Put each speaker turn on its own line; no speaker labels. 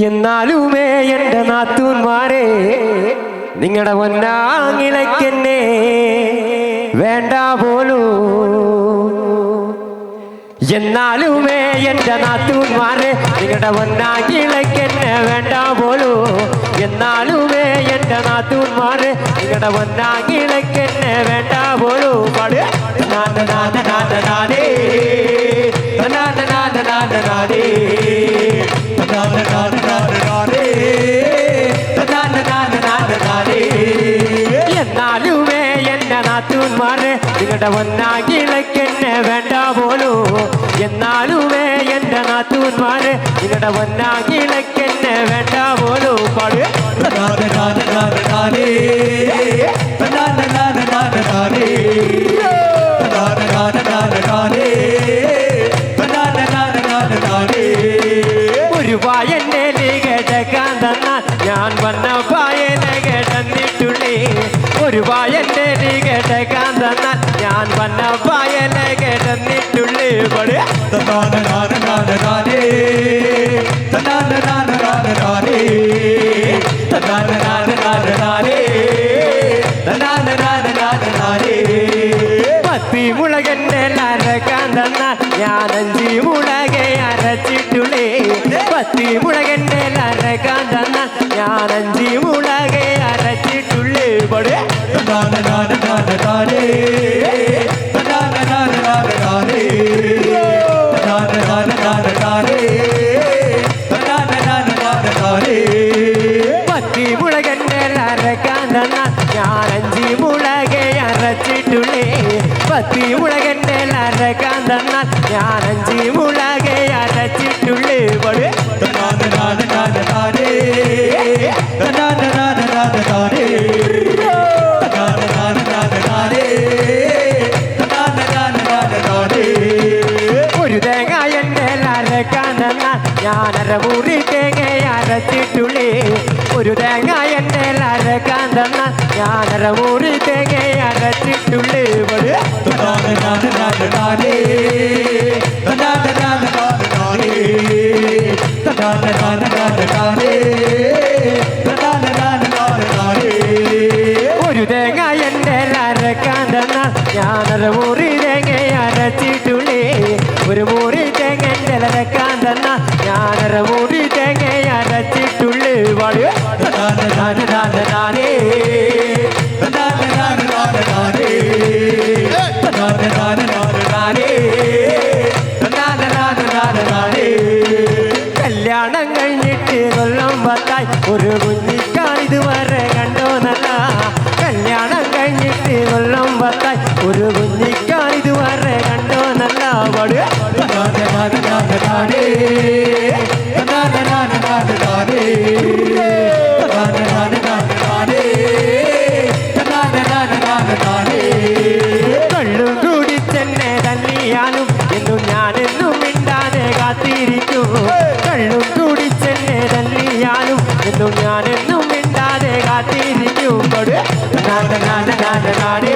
എന്നാലുമേ എൻ്റെ നാത്തൂന്മാരെ നിങ്ങളുടെ പൊന്നാങ്ങിളയ്ക്കെന്നെ വേണ്ട പോലൂ. എന്നാലുമേ എൻ്റെ നാത്തൂന്മാരെ നിങ്ങളുടെ പൊന്നാങ്ങിളയ്ക്കെന്നെ വേണ്ട പോലൂ. എന്നാലുമേ എൻ്റെ നാത്തൂന്മാരെ നിങ്ങളുടെ പൊന്നാങ്ങിളയ്ക്കെന്നെ വേണ്ട പോലൂ. പാട് എന്നാലുമേ എൻ്റെ നാത്തൂന്മാരെ നിങ്ങളുടെ പൊന്നാങ്ങിളയ്ക്കെന്നെ വേണ്ട പോലൂ. എന്നാലുമേ എൻ്റെ നാത്തൂന്മാരെ നിങ്ങളുടെ പൊന്നാങ്ങിളയ്ക്കെന്നെ വേണ്ട പോലൂ. പാട് ഒരു പായന്റെ കേട്ടക്കാൻ തന്നാൽ ഞാൻ വന്ന പായനെ കേട്ടെന്നിട്ടുള്ളേ. ഒരു പായന്റെ കേട്ടക്കാൻ തന്നാൽ ഞാൻ വന്ന പായനെ കേട്ടെന്നിട്ടുള്ളേ. പട് പത്തി മുളകന്റെ അരക്കാൻ തന്നാൽ ഞാൻ 5 മുളകെ അരച്ചിട്ടുള്ളേ. പത്തി മുളകന്റെ അരക്കാൻ തന്നാൽ ഞാൻ 5 മുളകെ അരച്ചിട്ടുള്ളേ. പട് പത്തി മുളകന്റെ അരക്കാൻ തന്നാൽ ഞാൻ 5 മുളകെ അരച്ചിട്ടുള്ളേ. പത്തി മുളകന്റെ അരക്കാൻ തന്നാൽ ഞാൻ 5 മുളകെ അരച്ചിട്ടുള്ളേ. പട് ഒരു തേങ്ങ എന്റെ അരക്കാൻ തന്നാൽ ഞാൻ 1/2 മുറി തേങ്ങ അരച്ചിട്ടുള്ളേ. ഒരു തേങ്ങ എന്റെ അരക്കാൻ തന്നാൽ ഞാൻ 1/2 മുറി തേങ്ങ അരച്ചിട്ടുള്ളേ. പട് ഒരു തേങ്ങ എന്റെ അരക്കാൻ തന്നാൽ ഞാൻ 1/2 മുറി തേങ്ങ അരച്ചിട്ടുള്ളേ. ഒരു മുറി തേങ്ങ എന്റെ അരക്കാൻ തന്നാൽ ഞാൻ 1/2 മുറി തേങ്ങ അരച്ചിട്ടുള്ളേ. പാട് കല്യാണം കഴിഞ്ഞിട്ട് കൊല്ലം 10 ഒരു കുഞ്ഞിക്കാണിതുവരെ കണ്ടോന്നല്ല. കല്യാണം കഴിഞ്ഞിട്ട് കൊല്ലം 10 ഒരു കുഞ്ഞിക്കാണിതുവരെ കണ്ടോന്നല്ല. പാട് കള്ളും കുടിച്ചെന്നെ തല്ലിയാലും എന്നും ഞാനെന്നും മിണ്ടാതെ കാത്തിരിക്കും. കള്ളും കുടിച്ചെന്നെ തല്ലിയാലും എന്നും ഞാനെന്നും മിണ്ടാതെ കാത്തിരിക്കും. പട് നാനേ